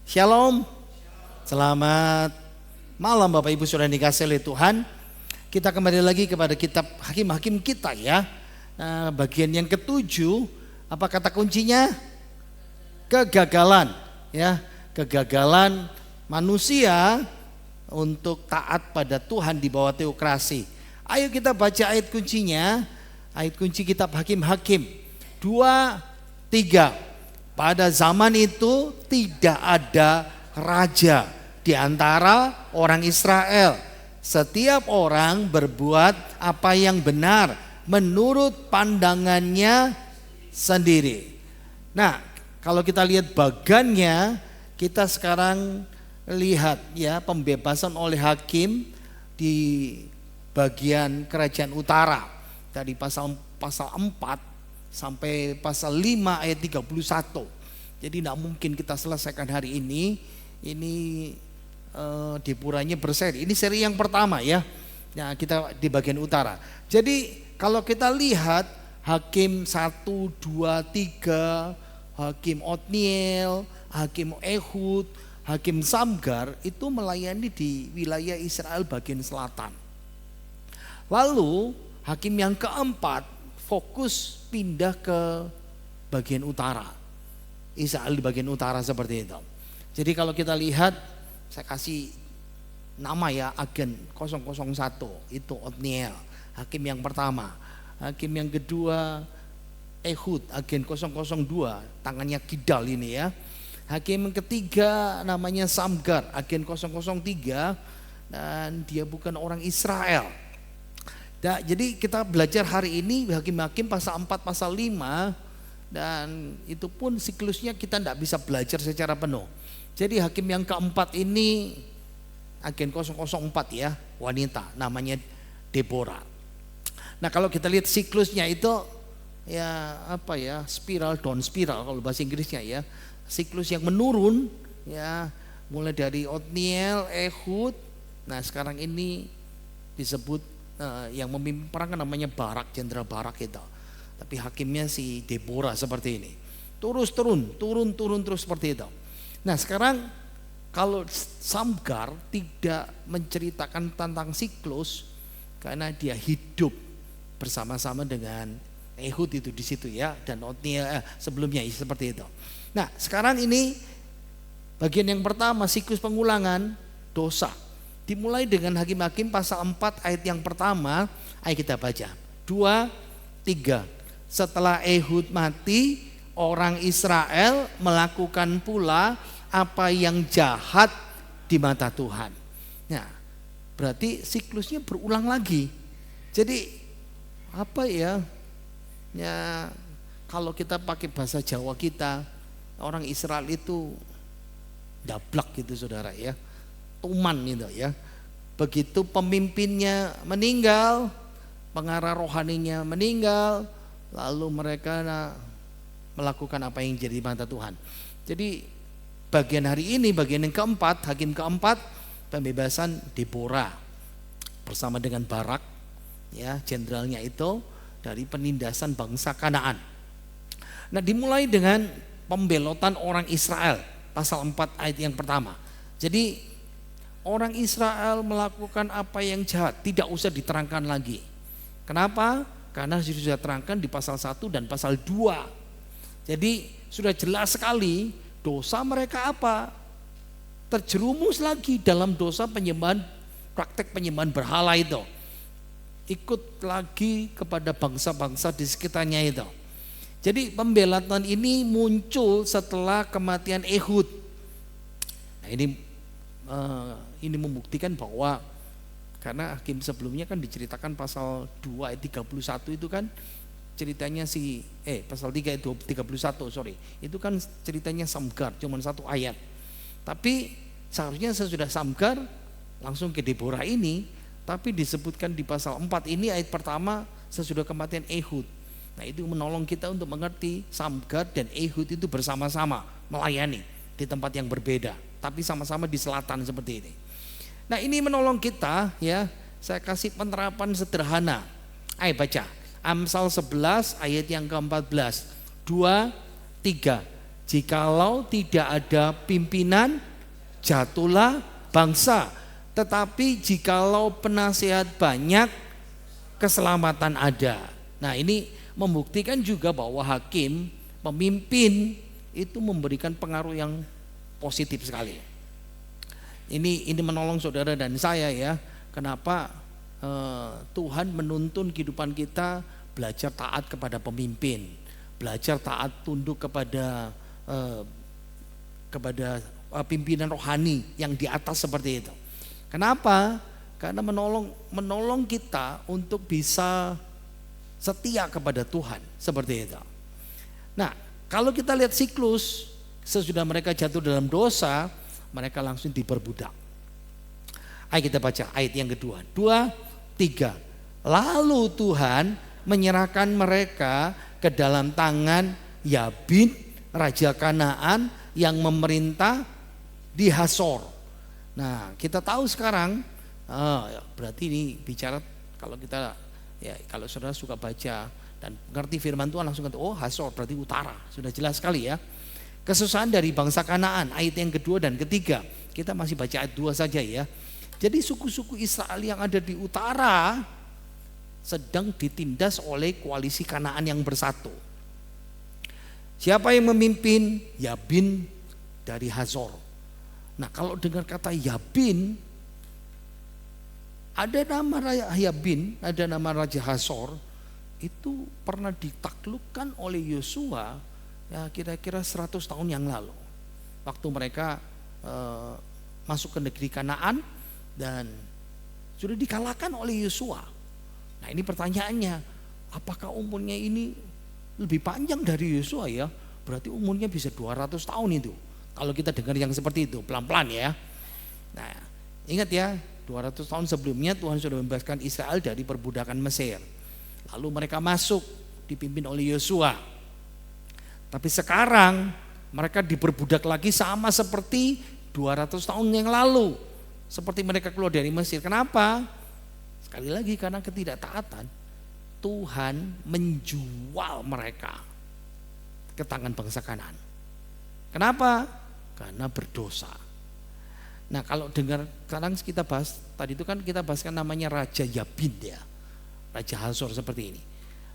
Shalom. Selamat malam Bapak Ibu Saudara yang dikasihi oleh Tuhan. Kita kembali lagi kepada kitab Hakim-Hakim kita ya. Nah, bagian yang ketujuh, apa kata kuncinya? Kegagalan ya. Kegagalan manusia untuk taat pada Tuhan di bawah teokrasi. Ayo kita baca ayat kuncinya. Ayat kunci kitab Hakim-Hakim 2:3. Pada zaman itu tidak ada raja di antara orang Israel. Setiap orang berbuat apa yang benar menurut pandangannya sendiri. Nah, kalau kita lihat bagannya, kita sekarang lihat ya pembebasan oleh hakim di bagian kerajaan utara dari pasal 4 sampai pasal 5 ayat 31. Jadi tidak mungkin kita selesaikan hari ini. Ini Deborahnya berseri. Ini seri yang pertama ya. Nah, kita di bagian utara. Jadi kalau kita lihat Hakim 1, 2, 3, Hakim Otniel, Hakim Ehud, Hakim Samgar itu melayani di wilayah Israel bagian selatan. Lalu hakim yang keempat fokus pindah ke bagian utara. Israel di bagian utara seperti itu. Jadi kalau kita lihat, saya kasih nama ya, agen 001 itu Otniel, hakim yang pertama. Hakim yang kedua Ehud, agen 002, tangannya kidal ini ya. Hakim yang ketiga namanya Samgar, agen 003, dan dia bukan orang Israel. Nah, jadi kita belajar hari ini Hakim-Hakim pasal 4, pasal 5, dan itu pun siklusnya kita tidak bisa belajar secara penuh. Jadi hakim yang keempat ini agen 004 ya, wanita namanya Deborah. Nah, kalau kita lihat siklusnya itu ya apa ya, spiral down spiral kalau bahasa Inggrisnya ya. Siklus yang menurun ya, mulai dari Otniel, Ehud. Nah, sekarang ini disebut yang memimpin perang kan namanya Barak, Jenderal Barak itu. Tapi hakimnya si Deborah seperti ini. Turun terus seperti itu. Nah, sekarang kalau Samgar tidak menceritakan tentang siklus karena dia hidup bersama-sama dengan Ehud itu di situ ya, dan Otniel sebelumnya seperti itu. Nah, sekarang ini bagian yang pertama, siklus pengulangan dosa. Dimulai dengan Hakim-Hakim pasal 4 ayat yang pertama. Ayo kita baca 2, 3. Setelah Ehud mati, orang Israel melakukan pula apa yang jahat di mata Tuhan. Nah, berarti siklusnya berulang lagi. Jadi apa ya? Ya, kalau kita pakai bahasa Jawa kita, orang Israel itu dablak gitu saudara ya. Tuman gitu ya. Begitu pemimpinnya meninggal, pengarah rohaninya meninggal, lalu mereka melakukan apa yang jadi mata Tuhan. Jadi bagian hari ini, bagian yang keempat, hakim keempat, pembebasan Deborah bersama dengan Barak ya, jenderalnya itu, dari penindasan bangsa Kanaan. Nah, dimulai dengan pembelotan orang Israel pasal 4 ayat yang pertama. Jadi orang Israel melakukan apa yang jahat, tidak usah diterangkan lagi. Kenapa? Karena sudah terangkan di pasal 1 dan pasal 2. Jadi sudah jelas sekali dosa mereka apa? Terjerumus lagi dalam dosa penyembahan, praktek penyembahan berhala itu. Ikut lagi kepada bangsa-bangsa di sekitarnya itu. Jadi pembelatan ini muncul setelah kematian Ehud. Nah, ini membuktikan bahwa karena hakim sebelumnya kan diceritakan pasal 2 ayat 31 itu kan ceritanya pasal 3 ayat 31 itu kan ceritanya Samgar, cuma satu ayat. Tapi seharusnya sesudah Samgar langsung ke Deborah ini, tapi disebutkan di pasal 4 ini ayat pertama sesudah kematian Ehud. Nah, itu menolong kita untuk mengerti Samgar dan Ehud itu bersama-sama melayani di tempat yang berbeda, tapi sama-sama di selatan seperti ini. Nah, ini menolong kita ya. Saya kasih penerapan sederhana. Ayo baca Amsal 11 ayat yang ke-14. 2, 3. Jikalau tidak ada pimpinan, jatuhlah bangsa. Tetapi jikalau penasihat banyak, keselamatan ada. Nah, ini membuktikan juga bahwa hakim, pemimpin itu memberikan pengaruh yang positif sekali. Ini menolong saudara dan saya ya. Kenapa Tuhan menuntun kehidupan kita belajar taat kepada pemimpin, belajar taat tunduk kepada pimpinan rohani yang di atas seperti itu. Kenapa? Karena menolong kita untuk bisa setia kepada Tuhan seperti itu. Nah, kalau kita lihat siklus sesudah mereka jatuh dalam dosa, mereka langsung diperbudak. Ayo kita baca ayat yang kedua. 2, 3. Lalu Tuhan menyerahkan mereka ke dalam tangan Yabin, raja Kanaan yang memerintah di Hasor. Nah, kita tahu sekarang, berarti ini bicara kalau kita ya kalau saudara suka baca dan ngerti firman Tuhan langsung kata, oh Hasor berarti utara. Sudah jelas sekali ya. Kesusahan dari bangsa Kanaan, ayat yang kedua dan ketiga. Kita masih baca ayat 2 saja ya. Jadi suku-suku Israel yang ada di utara sedang ditindas oleh koalisi Kanaan yang bersatu. Siapa yang memimpin? Yabin dari Hazor. Nah, kalau dengar kata Yabin, ada nama Yabin, ada nama Raja Hazor, itu pernah ditaklukkan oleh Yosua ya kira-kira 100 tahun yang lalu. Waktu mereka masuk ke negeri Kanaan dan sudah dikalahkan oleh Yosua. Nah, ini pertanyaannya, apakah umurnya ini lebih panjang dari Yosua ya? Berarti umurnya bisa 200 tahun itu. Kalau kita dengar yang seperti itu, pelan-pelan ya. Nah, ingat ya, 200 tahun sebelumnya Tuhan sudah membebaskan Israel dari perbudakan Mesir. Lalu mereka masuk dipimpin oleh Yosua. Tapi sekarang mereka diperbudak lagi sama seperti 200 tahun yang lalu. Seperti mereka keluar dari Mesir. Kenapa? Sekali lagi karena ketidaktaatan. Tuhan menjual mereka ke tangan bangsa Kanaan. Kenapa? Karena berdosa. Nah, kalau dengar sekarang kita bahas, tadi itu kan kita bahaskan namanya Raja Yabin ya. Raja Hazor seperti ini.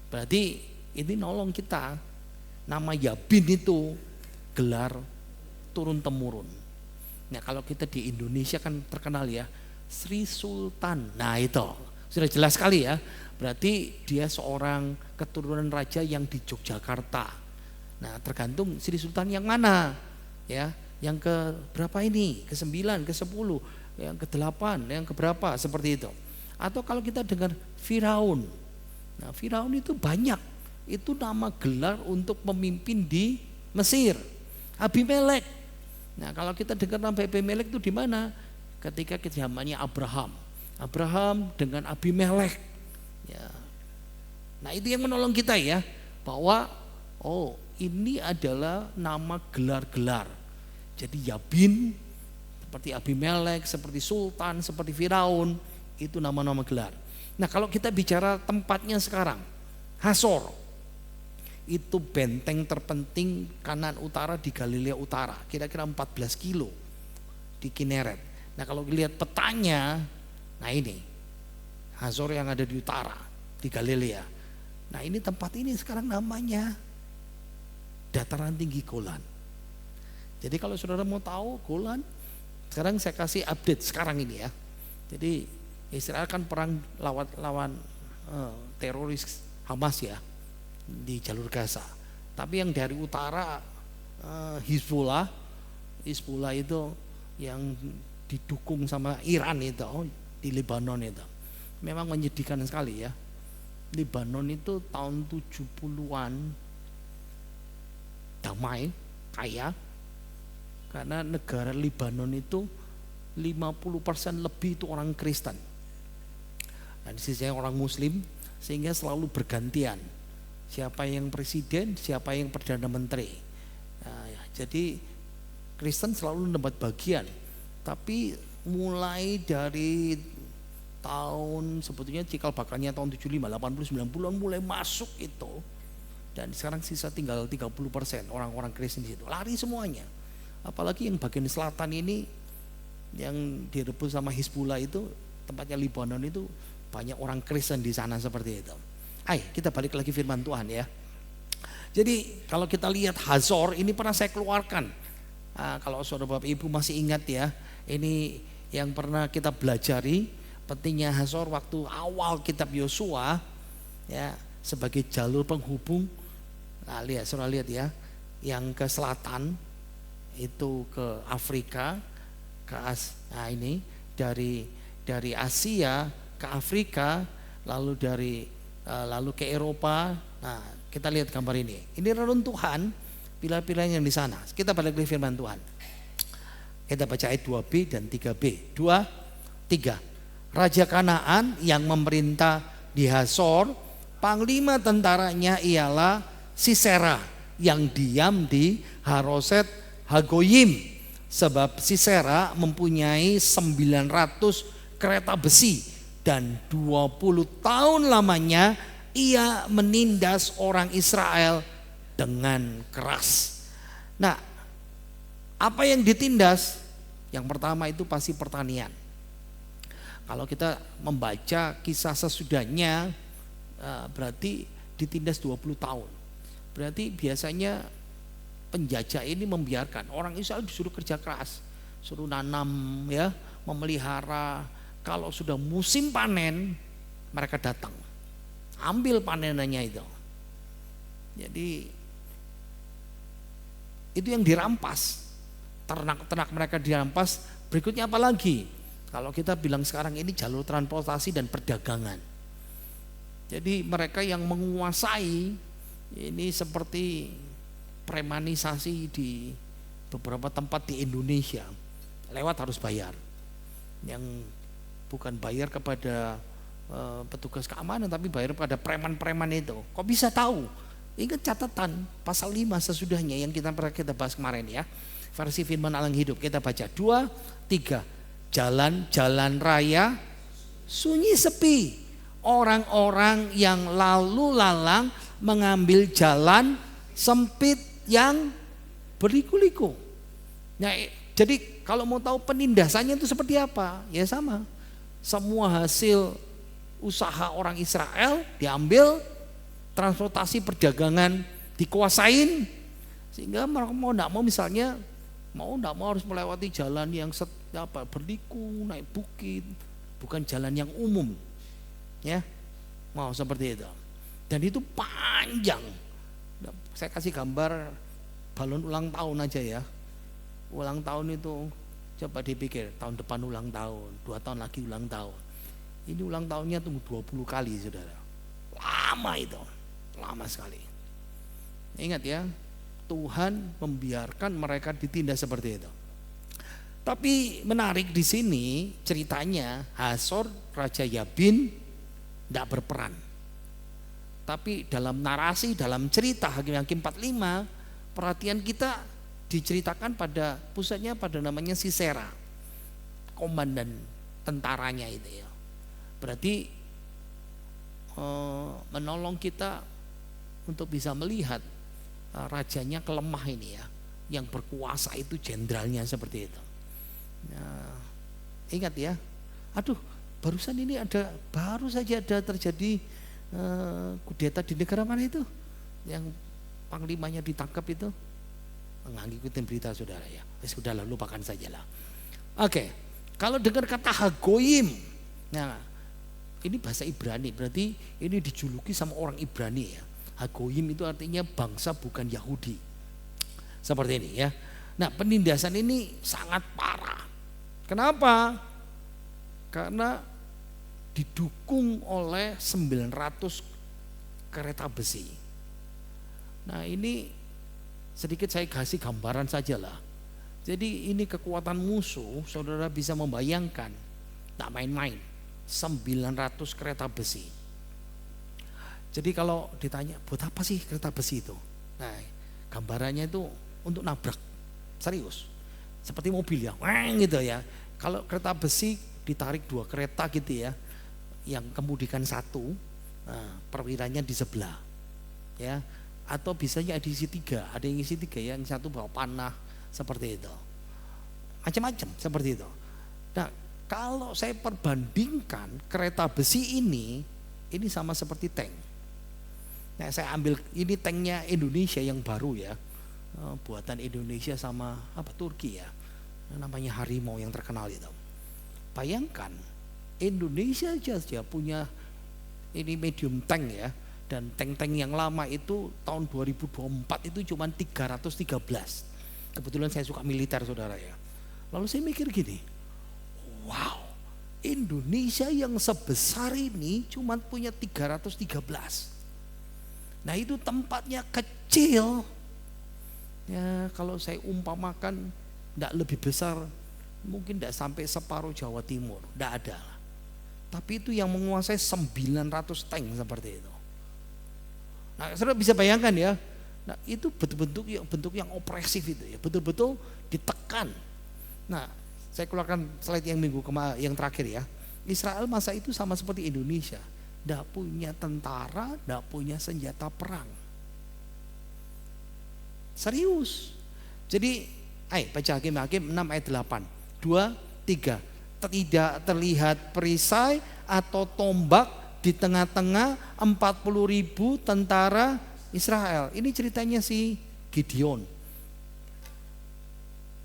Berarti ini nolong kita. Nama Yabin itu gelar turun-temurun. Nah, kalau kita di Indonesia kan terkenal ya, Sri Sultan. Nah, itu sudah jelas sekali ya. Berarti dia seorang keturunan raja yang di Yogyakarta. Nah, tergantung Sri Sultan yang mana ya. Yang ke berapa ini? Ke-9, ke-10, yang ke-8, yang keberapa seperti itu. Atau kalau kita dengar Firaun. Nah, Firaun itu banyak. Itu nama gelar untuk pemimpin di Mesir. Abimelek. Nah, kalau kita dengar nama Abimelek itu di mana? Ketika zamannya Abraham. Abraham dengan Abimelek. Ya. Nah, itu yang menolong kita ya, bahwa oh, ini adalah nama gelar-gelar. Jadi Yabin seperti Abimelek, seperti Sultan, seperti Firaun, itu nama-nama gelar. Nah, kalau kita bicara tempatnya sekarang, Hasor itu benteng terpenting kanan utara di Galilea Utara, kira-kira 14 kilo di Kineret. Nah, kalau lihat petanya, nah ini Hazor yang ada di utara di Galilea. Nah, ini tempat ini sekarang namanya dataran tinggi Golan. Jadi kalau saudara mau tahu Golan, sekarang saya kasih update sekarang ini ya. Jadi Israel kan perang lawan teroris Hamas ya di jalur Gaza. Tapi yang dari utara Hizbullah itu yang didukung sama Iran itu di Lebanon itu. Memang menyedihkan sekali ya. Lebanon itu tahun 70-an damai, kaya. Karena negara Lebanon itu 50% lebih itu orang Kristen. Dan di sisi orang Muslim, sehingga selalu bergantian. Siapa yang presiden, siapa yang perdana menteri. Nah, ya, jadi Kristen selalu mendapat bagian. Tapi mulai dari tahun sebetulnya cikal bakalnya tahun 75, 80, 90-an mulai masuk itu Dan sekarang sisa tinggal 30% orang-orang Kristen di situ. Lari semuanya. Apalagi yang bagian selatan ini yang direbut sama Hizbullah itu, tempatnya Lebanon itu banyak orang Kristen di sana seperti itu. Ayo kita balik lagi firman Tuhan ya. Jadi kalau kita lihat Hazor ini pernah saya keluarkan. Kalau saudara bapak ibu masih ingat ya, ini yang pernah kita belajari pentingnya Hazor waktu awal kitab Yosua ya, sebagai jalur penghubung. Nah, saudara lihat ya, yang ke selatan itu ke Afrika, nah ini dari Asia ke Afrika, lalu ke Eropa. Nah, kita lihat gambar ini. Ini reruntuhan pilar-pilar yang di sana. Kita balik ke firman Tuhan. Kita baca ayat 2b dan 3b. 2, 3. Raja Kanaan yang memerintah di Hazor, panglima tentaranya ialah Sisera yang diam di Haroset Hagoyim. Sebab Sisera mempunyai 900 kereta besi. Dan 20 tahun lamanya ia menindas orang Israel dengan keras. Nah, apa yang ditindas? Yang pertama itu pasti pertanian. Kalau kita membaca kisah sesudahnya, berarti ditindas 20 tahun. Berarti biasanya penjajah ini membiarkan orang Israel disuruh kerja keras, suruh nanam ya, memelihara. Kalau sudah musim panen, mereka datang ambil panenannya itu. Jadi itu yang dirampas, ternak-ternak mereka dirampas. Berikutnya apa lagi? Kalau kita bilang sekarang ini jalur transportasi dan perdagangan. Jadi mereka yang menguasai ini seperti premanisasi di beberapa tempat di Indonesia, lewat harus bayar. Yang bukan bayar kepada petugas keamanan, tapi bayar kepada preman-preman itu. Kok bisa tahu? Ingat catatan pasal 5 sesudahnya yang kita bahas kemarin ya. Versi firman Allah hidup. Kita baca 2, 3. Jalan-jalan raya sunyi sepi. Orang-orang yang lalu lalang mengambil jalan sempit yang berliku-liku. Nah, jadi kalau mau tahu penindasannya itu seperti apa? Ya sama. Semua hasil usaha orang Israel diambil, transportasi perdagangan dikuasain, sehingga mereka mau enggak mau misalnya harus melewati jalan yang berliku, naik bukit, bukan jalan yang umum. Ya. Mau seperti itu. Dan itu panjang. Saya kasih gambar balon ulang tahun aja ya. Ulang tahun itu coba dipikir, tahun depan ulang tahun, 2 tahun lagi ulang tahun. Ini ulang tahunnya tunggu 20 kali saudara. Lama itu, lama sekali. Ingat ya, Tuhan membiarkan mereka ditindas seperti itu. Tapi menarik di sini ceritanya, Hazor Raja Yabin tidak berperan. Tapi dalam narasi, dalam cerita Hakim-Hakim 45, perhatian kita diceritakan pusatnya pada namanya Sisera, komandan tentaranya itu ya. Berarti menolong kita untuk bisa melihat rajanya kelemah ini ya, yang berkuasa itu jenderalnya seperti itu. Nah, ingat ya, barusan ini baru saja ada terjadi kudeta di negara mana itu, yang panglimanya ditangkap itu. Ngikutin berita saudara ya, sudahlah lupakan sajalah. Oke, kalau dengar kata Hagoyim, nah ini bahasa Ibrani, berarti ini dijuluki sama orang Ibrani ya. Hagoyim itu artinya bangsa bukan Yahudi, seperti ini ya. Nah, penindasan ini sangat parah. Kenapa? Karena didukung oleh 900 kereta besi. Nah, ini sedikit saya kasih gambaran sajalah. Jadi ini kekuatan musuh, saudara bisa membayangkan, tak main-main, 900 kereta besi. Jadi kalau ditanya, buat apa sih kereta besi itu? Nah, gambarannya itu untuk nabrak, serius. Seperti mobil ya, weng gitu ya. Kalau kereta besi ditarik 2 kereta gitu ya, yang kemudikan 1, nah, perwiranya di sebelah. Ya, atau bisanya edisi 3, ada yang isi 3 ya, yang satu bawa panah seperti itu. Macam-macam seperti itu. Nah, kalau saya perbandingkan kereta besi ini sama seperti tank. Nah, saya ambil ini tanknya Indonesia yang baru ya, buatan Indonesia sama Turki ya, namanya Harimau yang terkenal itu. Bayangkan Indonesia saja punya ini medium tank ya, dan tank-tank yang lama itu tahun 2024 itu cuma 313. Kebetulan saya suka militer saudara ya. Lalu saya mikir gini, wow, Indonesia yang sebesar ini cuma punya 313. Nah itu tempatnya kecil. Ya kalau saya umpamakan tidak lebih besar, mungkin tidak sampai separuh Jawa Timur, tidak ada. Tapi itu yang menguasai 900 tank seperti itu. Nah, saudara bisa bayangkan ya. Nah, itu bentuk yang opresif itu ya, betul-betul ditekan. Nah, saya keluarkan slide yang terakhir ya. Israel masa itu sama seperti Indonesia, tidak punya tentara, tidak punya senjata perang. Serius. Jadi, baca Hakim 6 ayat 8. 2, 3. Tidak terlihat perisai atau tombak di tengah-tengah 40.000 tentara Israel. Ini ceritanya si Gideon.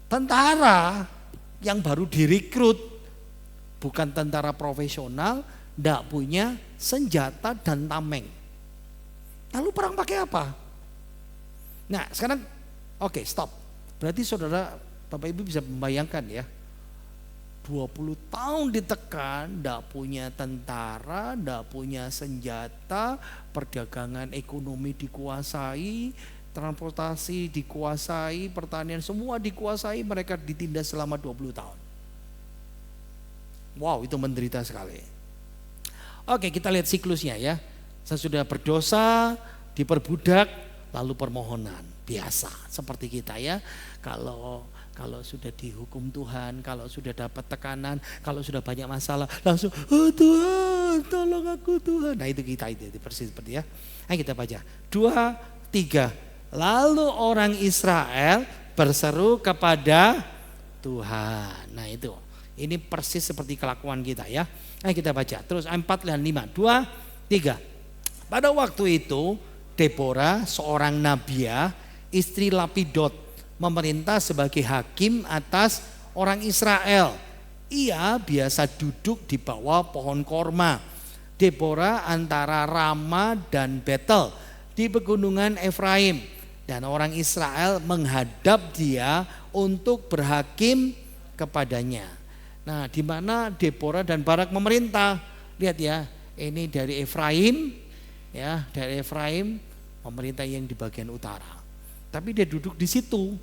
Tentara yang baru direkrut, bukan tentara profesional, tidak punya senjata dan tameng. Lalu perang pakai apa? Nah sekarang oke, stop. Berarti saudara Bapak Ibu bisa membayangkan ya, 20 tahun ditekan, tidak punya tentara, tidak punya senjata, perdagangan ekonomi dikuasai, transportasi dikuasai, pertanian semua dikuasai, mereka ditindas selama 20 tahun. Wow, itu menderita sekali. Oke, kita lihat siklusnya ya. Sesudah berdosa, diperbudak, lalu permohonan. Biasa seperti kita ya. Kalau sudah dihukum Tuhan, kalau sudah dapat tekanan, kalau sudah banyak masalah, langsung, oh Tuhan, tolong aku Tuhan. Nah itu kita itu persis seperti ya. Ayo kita baca. 2, 3. Lalu orang Israel berseru kepada Tuhan. Nah itu, ini persis seperti kelakuan kita ya. Ayo kita baca. Terus 4 dan 5. 2, 3. Pada waktu itu, Deborah, seorang nabiah, istri Lapidot, memerintah sebagai hakim atas orang Israel. Ia biasa duduk di bawah pohon korma. Deborah antara Rama dan Betel di pegunungan Efraim. Dan orang Israel menghadap dia untuk berhakim kepadanya. Nah, di mana Deborah dan Barak memerintah. Lihat ya, ini dari Efraim ya, dari Efraim pemerintah yang di bagian utara. Tapi dia duduk di situ.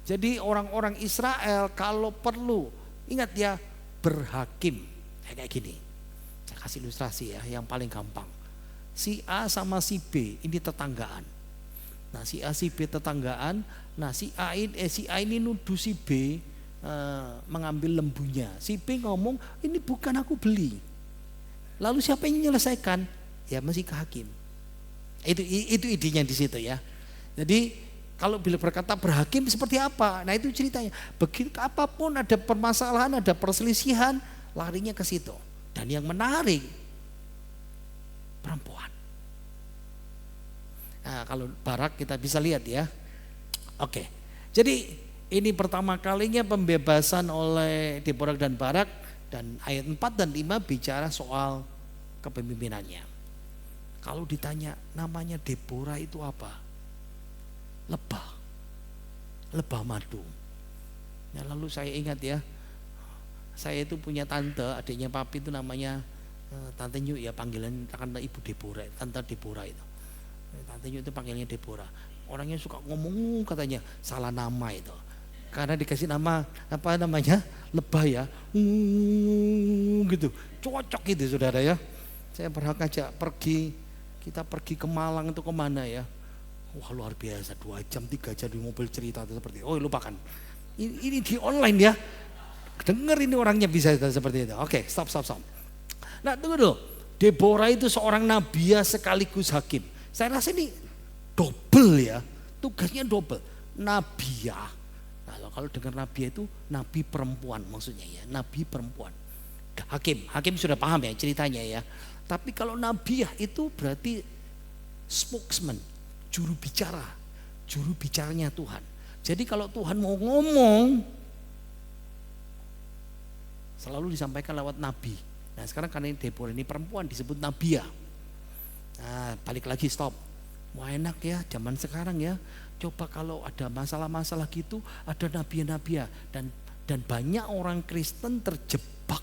Jadi orang-orang Israel kalau perlu, ingat ya, berhakim. Kayak gini. Saya kasih ilustrasi ya, yang paling gampang. Si A sama si B ini tetanggaan. Nah, si A si B tetanggaan. Nah, si A ini nuduh si B mengambil lembunya. Si B ngomong, ini bukan aku beli. Lalu siapa yang menyelesaikan? Ya mesti ke hakim. Itu idenya di situ ya. Jadi kalau bila berkata berhakim seperti apa? Nah itu ceritanya. Begitu apapun ada permasalahan, ada perselisihan, larinya ke situ. Dan yang menarik, perempuan. Nah kalau Barak kita bisa lihat ya. Oke. Jadi ini pertama kalinya pembebasan oleh Deborah dan Barak. Dan ayat 4 dan 5 bicara soal kepemimpinannya. Kalau ditanya namanya Deborah itu apa? Lebah madu. Nah, lalu saya ingat ya, saya itu punya tante, adiknya papi itu namanya Tante Nyu ya, panggilan karena Ibu Deborah, Tante Deborah itu. Tante Nyu itu panggilnya Deborah. Orangnya suka ngomong katanya salah nama itu. Karena dikasih nama apa namanya? Lebah ya. Gitu. Cocok gitu Saudara ya. Saya berhak ajak kita pergi ke Malang itu kemana ya? Wah luar biasa, 2 jam 3 jam di mobil cerita seperti itu. Oh lupakan, ini di online ya. Dengar ini orangnya bisa seperti itu. Oke stop. Nah tunggu dulu, Deborah itu seorang nabiah sekaligus hakim. Saya rasa ini double ya, tugasnya double. Nabiah, kalau dengar nabiah itu nabi perempuan maksudnya ya, nabi perempuan. Hakim sudah paham ya ceritanya ya. Tapi kalau nabiah itu berarti spokesman, juru bicaranya Tuhan. Jadi kalau Tuhan mau ngomong selalu disampaikan lewat nabi. Nah sekarang karena Deborah ini perempuan disebut nabiah. Nah balik lagi stop. Wah enak ya zaman sekarang ya. Coba kalau ada masalah-masalah gitu ada nabiah-nabiah dan banyak orang Kristen terjebak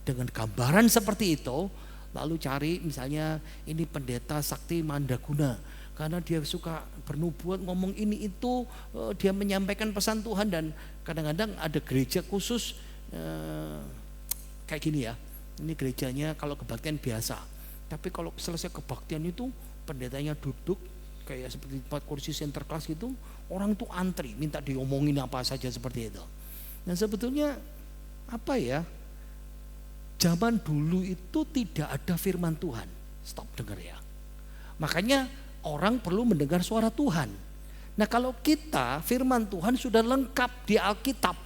dengan gambaran seperti itu. Lalu cari misalnya ini pendeta Sakti Mandaguna karena dia suka bernubuat ngomong ini itu, dia menyampaikan pesan Tuhan. Dan kadang-kadang ada gereja khusus kayak gini ya. Ini gerejanya kalau kebaktian biasa. Tapi kalau selesai kebaktian itu pendetanya duduk kayak seperti tempat kursi center class gitu, orang tuh antri minta diomongin apa saja seperti itu. Nah sebetulnya apa ya, zaman dulu itu tidak ada firman Tuhan. Stop dengar ya. Makanya orang perlu mendengar suara Tuhan. Nah kalau kita firman Tuhan sudah lengkap di Alkitab.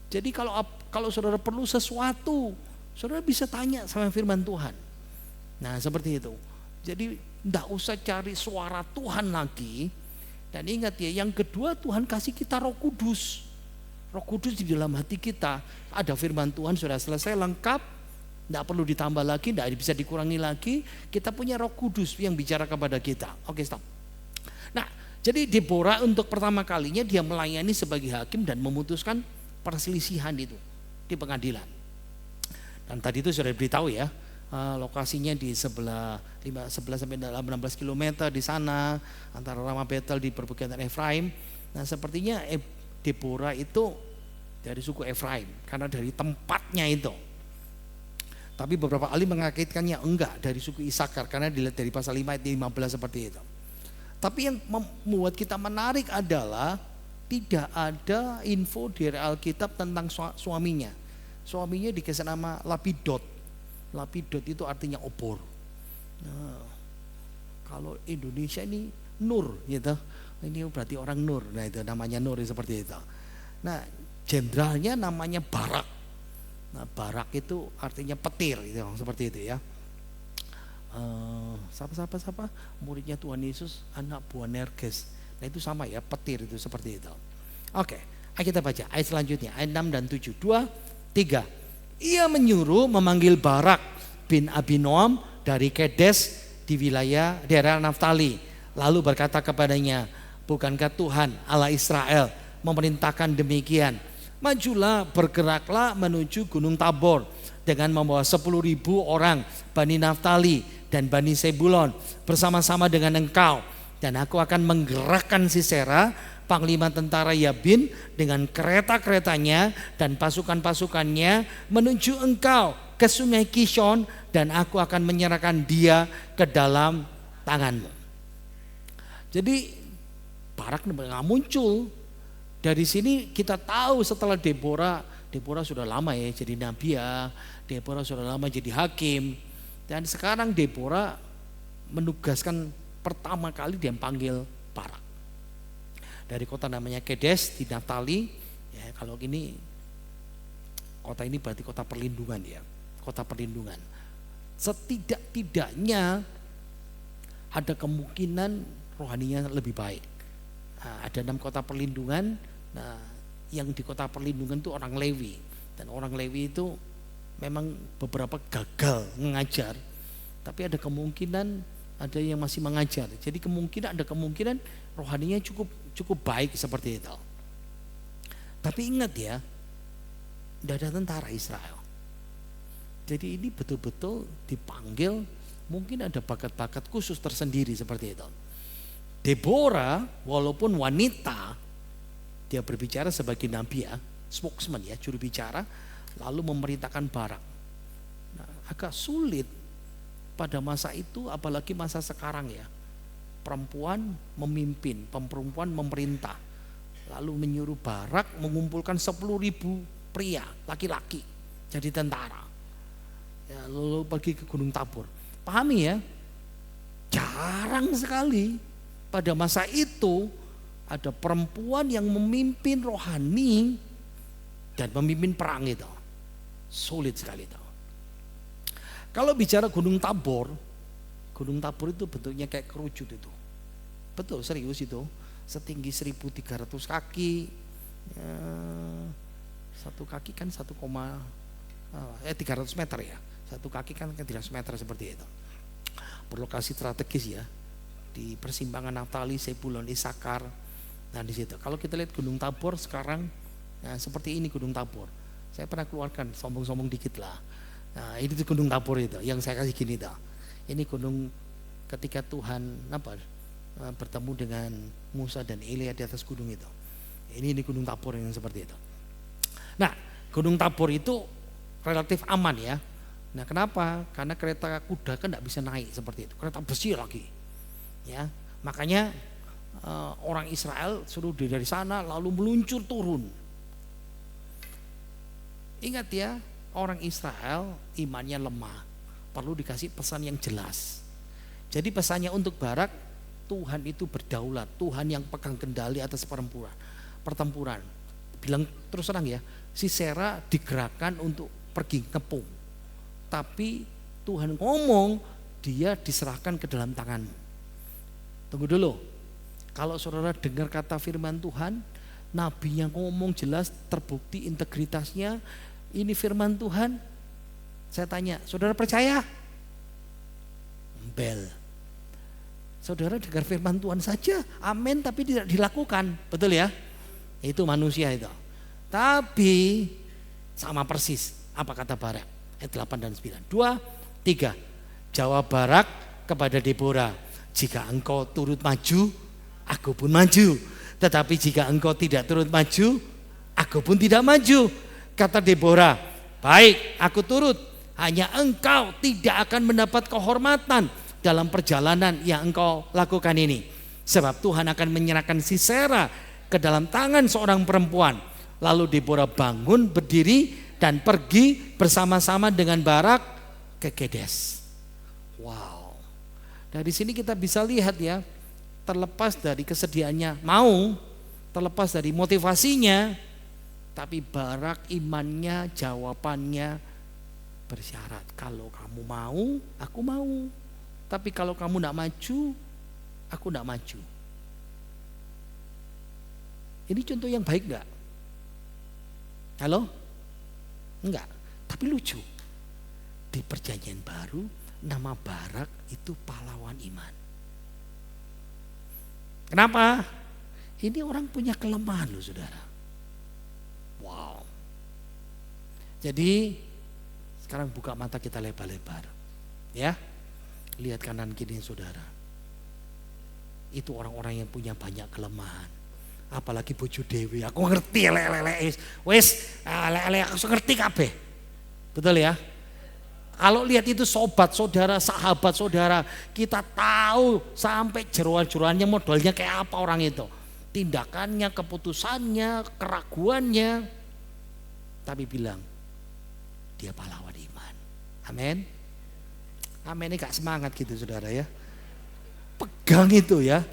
Jadi kalau saudara perlu sesuatu, saudara bisa tanya sama firman Tuhan. Nah seperti itu. Jadi tidak usah cari suara Tuhan lagi. Dan ingat ya, yang kedua Tuhan kasih kita Roh Kudus. Roh Kudus di dalam hati kita. Ada firman Tuhan sudah selesai lengkap. Tidak perlu ditambah lagi, tidak bisa dikurangi lagi. Kita punya Roh Kudus yang bicara kepada kita. Oke stop. Nah jadi Deborah untuk pertama kalinya dia melayani sebagai hakim dan memutuskan perselisihan itu di pengadilan. Dan tadi itu sudah diberitahu ya, lokasinya di sebelah 11 sampai 16 km di sana antara Ramah Betel di perbukitan Efraim. Nah sepertinya Deborah itu dari suku Efraim karena dari tempatnya itu. Tapi beberapa ahli mengaitkannya enggak, dari suku Isakar karena dilihat dari pasal 5 ayat 15 seperti itu. Tapi yang membuat kita menarik adalah tidak ada info dari Alkitab tentang suaminya. Suaminya dikasih nama Lapidot. Lapidot itu artinya obor. Nah, kalau Indonesia ini Nur gitu. Ini berarti orang Nur. Nah itu namanya Nur seperti itu. Nah jenderalnya namanya Barak. Nah Barak itu artinya petir gitu, seperti itu ya. Siapa muridnya Tuhan Yesus anak Boanerges. Nah itu sama ya, petir itu seperti itu. Oke, ayo kita baca ayat selanjutnya, ayat 6 dan 7. 2, 3. Ia menyuruh memanggil Barak bin Abinoam dari Kedes di wilayah daerah Naftali. Lalu berkata kepadanya, bukankah Tuhan Allah Israel memerintahkan demikian? Majulah, bergeraklah menuju Gunung Tabor dengan membawa 10.000 orang Bani Naftali dan Bani Sebulon bersama-sama dengan engkau. Dan aku akan menggerakkan Sisera, panglima tentara Yabin dengan kereta-keretanya dan pasukan-pasukannya menuju engkau ke sungai Kishon, dan aku akan menyerahkan dia ke dalam tanganmu. Jadi Barak nggak muncul. Dari sini kita tahu setelah Deborah sudah lama ya jadi nabiah, Deborah sudah lama jadi hakim, dan sekarang Deborah menugaskan pertama kali dia panggil Barak dari kota namanya Kedes di Naftali. Ya, kalau ini kota ini berarti kota perlindungan ya, kota perlindungan. Setidak-tidaknya ada kemungkinan rohaninya lebih baik. Nah, ada 6 kota perlindungan. Nah, yang di kota perlindungan itu orang Lewi, dan orang Lewi itu memang beberapa gagal mengajar, tapi ada kemungkinan ada yang masih mengajar. Jadi ada kemungkinan rohaninya cukup baik seperti itu. Tapi ingat ya, tidak ada tentara Israel. Jadi ini betul-betul dipanggil, mungkin ada bakat-bakat khusus tersendiri seperti itu. Deborah walaupun wanita, dia berbicara sebagai nabi ya, spokesman ya, juru bicara, lalu memerintahkan Barak. Nah, agak sulit pada masa itu, apalagi masa sekarang ya. Perempuan memimpin, perempuan memerintah. Lalu menyuruh Barak mengumpulkan 10.000 pria, laki-laki jadi tentara. Ya, lalu pergi ke Gunung Tabor. Pahami ya, jarang sekali pada masa itu ada perempuan yang memimpin rohani dan memimpin perang itu. Sulit sekali itu. Kalau bicara Gunung Tabor itu bentuknya kayak kerucut itu. Betul, serius itu. Setinggi 1.300 kaki. Satu kaki kan 300 meter ya. Satu kaki kan 300 meter seperti itu. Berlokasi strategis ya. Di persimpangan Naftali, Zebulon, Isakar. Nah di situ. Kalau kita lihat Gunung Tabor sekarang, nah seperti ini Gunung Tabor. Saya pernah keluarkan, sombong-sombong dikit lah. Nah ini tuh Gunung Tabor itu, yang saya kasih gini dah. Ini gunung ketika Tuhan bertemu dengan Musa dan Elia di atas gunung itu. Ini Gunung Tabor yang seperti itu. Nah Gunung Tabor itu relatif aman ya. Nah kenapa? Karena kereta kuda kan tidak bisa naik seperti itu. Kereta besi lagi. Ya, makanya orang Israel suruh dari sana lalu meluncur turun. Ingat ya, orang Israel imannya lemah, perlu dikasih pesan yang jelas. Jadi pesannya untuk Barak, Tuhan itu berdaulat, Tuhan yang pegang kendali atas pertempuran. Bilang terus terang ya, Sisera digerakkan untuk pergi ngepung, tapi Tuhan ngomong dia diserahkan ke dalam tanganmu. Tunggu dulu, kalau saudara dengar kata firman Tuhan, nabi yang ngomong jelas, terbukti integritasnya, ini firman Tuhan. Saya tanya, saudara percaya? Bel. Saudara dengar firman Tuhan saja, amin, tapi tidak dilakukan, betul ya? Itu manusia itu. Tapi sama persis apa kata Barak ayat 8 dan 9. 2, 3. Jawab Barak kepada Deborah, jika engkau turut maju, aku pun maju. Tetapi jika engkau tidak turut maju, aku pun tidak maju. Kata Deborah, baik, aku turut. Hanya engkau tidak akan mendapat kehormatan dalam perjalanan yang engkau lakukan ini. Sebab Tuhan akan menyerahkan Sisera ke dalam tangan seorang perempuan. Lalu Deborah bangun berdiri dan pergi bersama-sama dengan Barak ke Kedes. Wow. Dari sini kita bisa lihat ya, terlepas dari kesediaannya mau, terlepas dari motivasinya, tapi Barak imannya, jawabannya bersyarat. Kalau kamu mau, aku mau. Tapi kalau kamu tidak maju, aku tidak maju. Ini contoh yang baik enggak? Halo? Enggak, tapi lucu. Di perjanjian baru, nama Barak itu pahlawan iman. Kenapa? Ini orang punya kelemahan loh saudara. Wow. Jadi sekarang buka mata kita lebar-lebar. Ya. Lihat kanan kiri saudara. Itu orang-orang yang punya banyak kelemahan. Apalagi bojo dewe. Aku ngerti lele-lele. Wes, lele aku ngerti kabeh. Betul ya? Kalau lihat itu sobat saudara, sahabat saudara, kita tahu sampai jeroan-jeroannya modalnya kayak apa orang itu. Tindakannya, keputusannya, keraguannya. Tapi bilang, dia pahlawan iman. Amin. Amin, ini gak semangat gitu saudara ya. Pegang itu ya.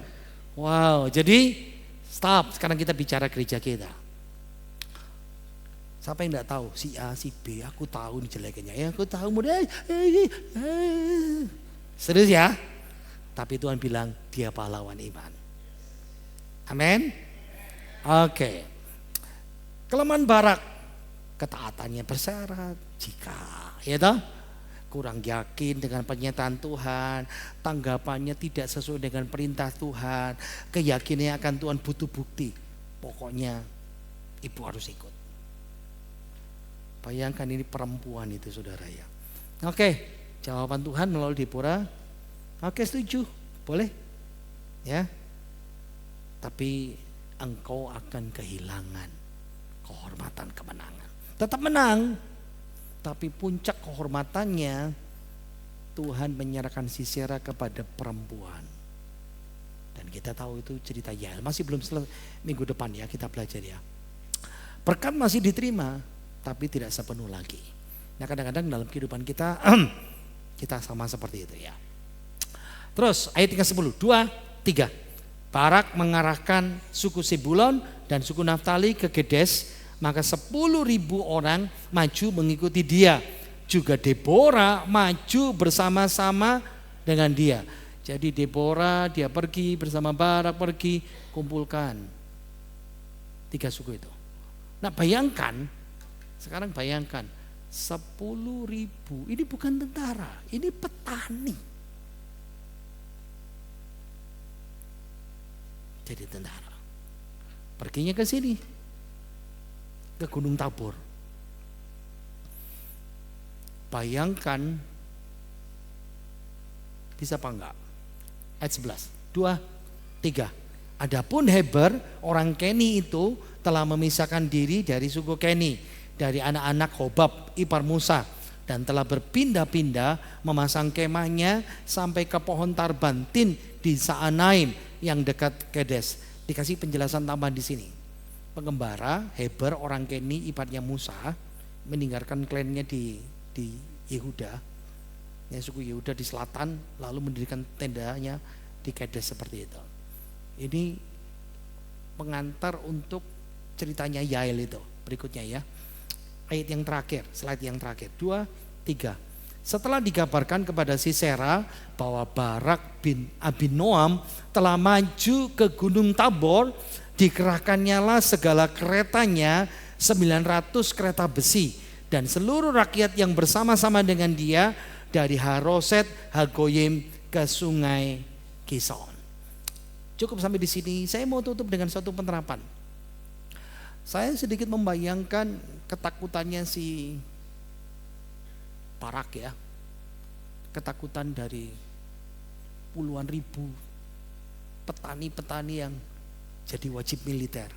Wow, jadi stop, sekarang kita bicara gereja kita. Siapa yang tidak tahu? Si A, si B, aku tahu nih jeleknya. Ya aku tahu mudah. Serius ya? Tapi Tuhan bilang dia pahlawan iman. Amin. Oke. Kelemahan Barak, ketaatannya bersyarat. Jika, ya toh, kurang yakin dengan pernyataan Tuhan, tanggapannya tidak sesuai dengan perintah Tuhan, keyakinannya akan Tuhan butuh bukti. Pokoknya ibu harus ikut. Bayangkan ini perempuan itu saudara ya. Oke, jawaban Tuhan melalui Deborah. Oke, setuju, boleh ya. Tapi engkau akan kehilangan kehormatan kemenangan. Tetap menang, tapi puncak kehormatannya Tuhan menyerahkan Sisera kepada perempuan. Dan kita tahu itu cerita Yael. Masih belum selesai, minggu depan ya kita belajar ya. Berkat masih diterima, tapi tidak sepenuh lagi. Nah kadang-kadang dalam kehidupan kita kita sama seperti itu ya. Terus ayat 10, 2, 3. Barak mengarahkan suku Sebulon dan suku Naftali ke Kedes, maka 10.000 orang maju mengikuti dia. Juga Deborah maju bersama-sama dengan dia. Jadi Deborah dia pergi bersama Barak, pergi kumpulkan 3 suku itu. Nah bayangkan, sekarang bayangkan 10.000, ini bukan tentara, ini petani. Jadi tentara. Perginya ke sini, ke Gunung Tabor. Bayangkan, bisa apa enggak? Ayat 11, 2, 3. Adapun Heber, orang Keni itu telah memisahkan diri dari suku Keni, dari anak-anak Hobab, ipar Musa, dan telah berpindah-pindah memasang kemahnya sampai ke pohon Tarbantin di Saanaim yang dekat Kedes. Dikasih penjelasan tambahan di sini. Pengembara Heber, orang Keni, iparnya Musa, meninggalkan klannya di Yehuda, ya, suku Yehuda di selatan, lalu mendirikan tendanya di Kedes seperti itu. Ini pengantar untuk ceritanya Yael itu. Berikutnya ya, ayat yang terakhir, slide yang terakhir, 2, 3. Setelah dikabarkan kepada Sisera bahwa Barak bin Abinoam telah maju ke Gunung Tabor, dikerahkannya lah segala keretanya 900 kereta besi dan seluruh rakyat yang bersama-sama dengan dia dari Haroset Hagoyim ke sungai Kison. Cukup sampai di sini. Saya mau tutup dengan satu penerapan. Saya sedikit membayangkan ketakutannya si Barak ya. Ketakutan dari puluhan ribu petani-petani yang jadi wajib militer.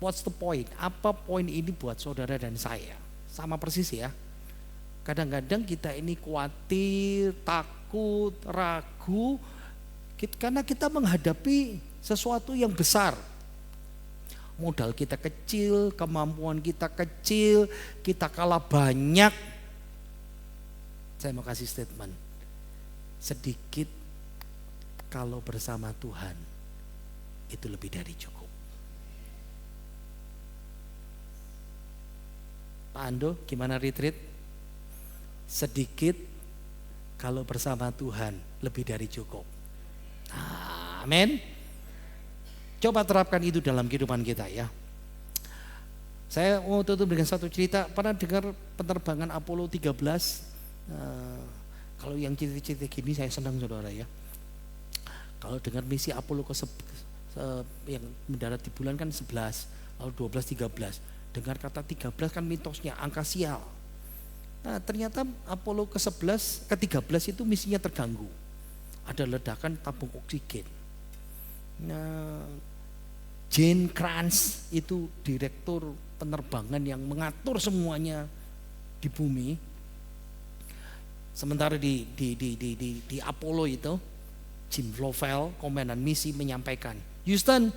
What's the point? Apa poin ini buat saudara dan saya? Sama persis ya. Kadang-kadang kita ini khawatir, takut, ragu karena kita menghadapi sesuatu yang besar. Modal kita kecil, kemampuan kita kecil, kita kalah banyak. Saya mau kasih statement. Sedikit kalau bersama Tuhan itu lebih dari cukup. Pak Ando, gimana retreat? Sedikit kalau bersama Tuhan lebih dari cukup. Amin. Coba terapkan itu dalam kehidupan kita ya. Saya mau tutup dengan satu cerita. Pernah dengar penerbangan Apollo 13? Kalau yang cerita-cerita gini saya senang saudara ya. Kalau dengar misi Apollo yang mendarat di bulan kan 11, lalu 12, 13. Dengar kata 13 kan mitosnya angka sial. Nah ternyata Apollo ke-11, ke-13 itu misinya terganggu. Ada ledakan tabung oksigen. Nah, Gene Kranz itu direktur penerbangan yang mengatur semuanya di bumi. Sementara di Apollo itu, Jim Lovell, komandan misi menyampaikan, Houston,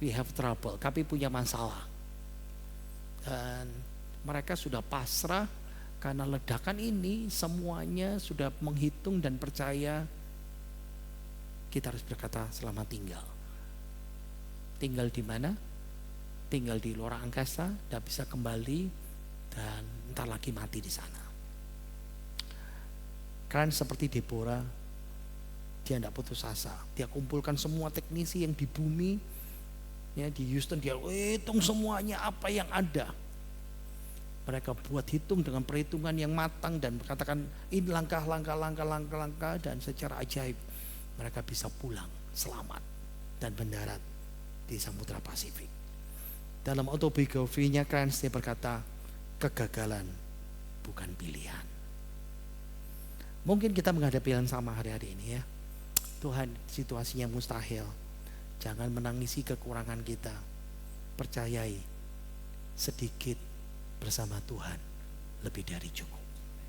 we have trouble, kami punya masalah. Dan mereka sudah pasrah karena ledakan ini semuanya sudah menghitung dan percaya kita harus berkata selamat tinggal. Tinggal di mana? Tinggal di luar angkasa, tidak bisa kembali dan entar lagi mati di sana. Kalian seperti Deborah, dia tidak putus asa. Dia kumpulkan semua teknisi yang di bumi, ya di Houston, dia hitung semuanya apa yang ada. Mereka buat hitung dengan perhitungan yang matang dan berkatakan ini langkah dan secara ajaib mereka bisa pulang selamat dan mendarat di Samudra Pasifik. Dalam autobiografinya Kranz dia berkata, kegagalan bukan pilihan. Mungkin kita menghadapi yang sama hari-hari ini ya. Tuhan, situasinya mustahil. Jangan menangisi kekurangan kita. Percayai sedikit bersama Tuhan lebih dari cukup.